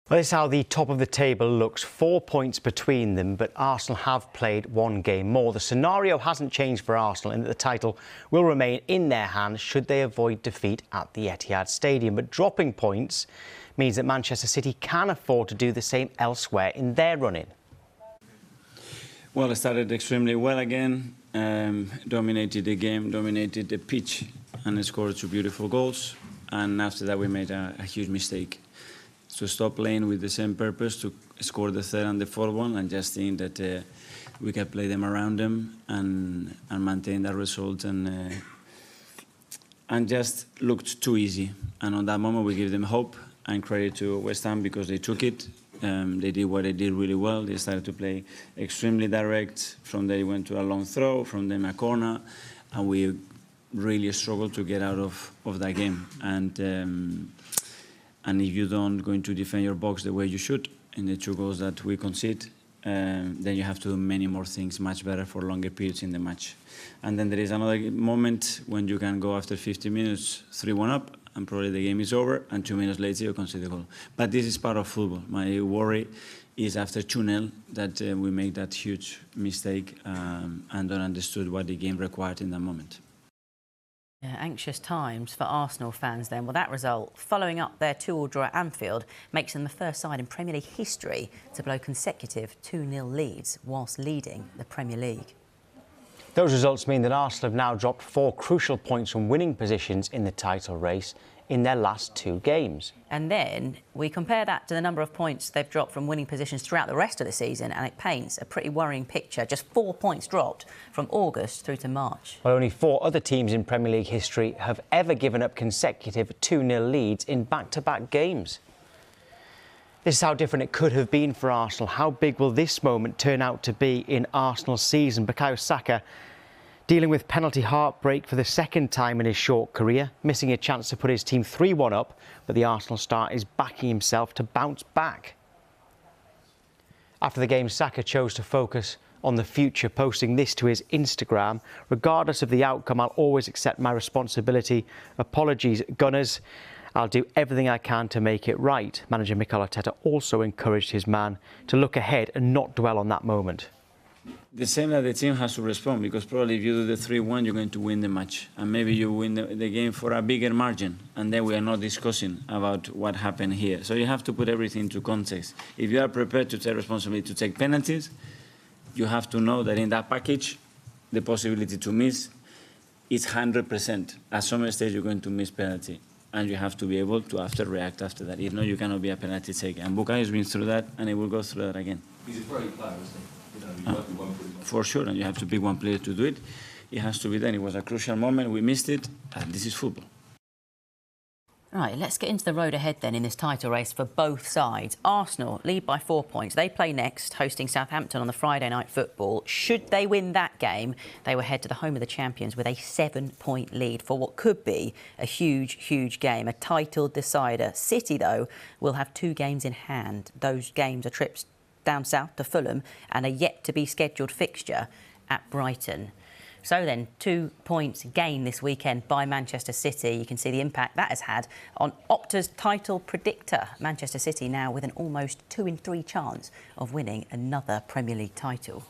Well, this is how the top of the table looks. 4 points between them, but Arsenal have played one game more. The scenario hasn't changed for Arsenal in that the title will remain in their hands should they avoid defeat at the Etihad Stadium. But dropping points means that Manchester City can afford to do the same elsewhere in their run-in. Well, it started extremely well again, dominated the game, dominated the pitch, and scored 2 beautiful goals. And after that, we made a huge mistake. To stop playing with the same purpose, to score the third and the fourth one, and just think that we can play them around them and maintain that result, and just looked too easy. And on that moment, we give them hope and credit to West Ham because they took it. They did what they did really well. They started to play extremely direct. From there, they went to a long throw, from them a corner, and we really struggled to get out of that game. And if you don't go into defend your box the way you should in the 2 goals that we concede, then you have to do many more things much better for longer periods in the match. And then there is another moment when you can go after 50 minutes 3-1 up, and probably the game is over, and 2 minutes later you concede the goal. But this is part of football. My worry is after 2-0 that we make that huge mistake and don't understood what the game required in that moment. Yeah, anxious times for Arsenal fans then. Well, that result, following up their 2-2 draw at Anfield, makes them the first side in Premier League history to blow consecutive 2-0 leads whilst leading the Premier League. Those results mean that Arsenal have now dropped 4 crucial points from winning positions in the title race in their last 2 games. And then we compare that to the number of points they've dropped from winning positions throughout the rest of the season, and it paints a pretty worrying picture. Just 4 points dropped from August through to March. Well, only 4 other teams in Premier League history have ever given up consecutive 2-0 leads in back-to-back games. This is how different it could have been for Arsenal. How big will this moment turn out to be in Arsenal's season? Bukayo Saka dealing with penalty heartbreak for the 2nd time in his short career, missing a chance to put his team 3-1 up, but the Arsenal star is backing himself to bounce back. After the game, Saka chose to focus on the future, posting this to his Instagram: "Regardless of the outcome, I'll always accept my responsibility. Apologies, Gunners. I'll do everything I can to make it right." Manager Mikel Arteta also encouraged his man to look ahead and not dwell on that moment. The same that the team has to respond, because probably if you do the 3-1, you're going to win the match. And maybe you win the game for a bigger margin, and then we are not discussing about what happened here. So you have to put everything into context. If you are prepared to take responsibility to take penalties, you have to know that in that package, the possibility to miss is 100%. At some stage, you're going to miss penalty, and you have to be able to react after that. If not, you cannot be a penalty taker. And Bukayo has been through that, and he will go through that again. He's a brilliant player, isn't he? For sure, and you have to pick one player to do it. It has to be done. It was a crucial moment. We missed it, and this is football. Right, let's get into the road ahead then in this title race for both sides. Arsenal lead by 4 points. They play next, hosting Southampton on the Friday night football. Should they win that game, they will head to the home of the champions with a 7-point lead for what could be a huge, huge game, a title decider. City, though, will have 2 games in hand. Those games are trips down south to Fulham and a yet-to-be-scheduled fixture at Brighton. So then, 2 points gained this weekend by Manchester City. You can see the impact that has had on Opta's title predictor. Manchester City now with an almost 2 in 3 chance of winning another Premier League title.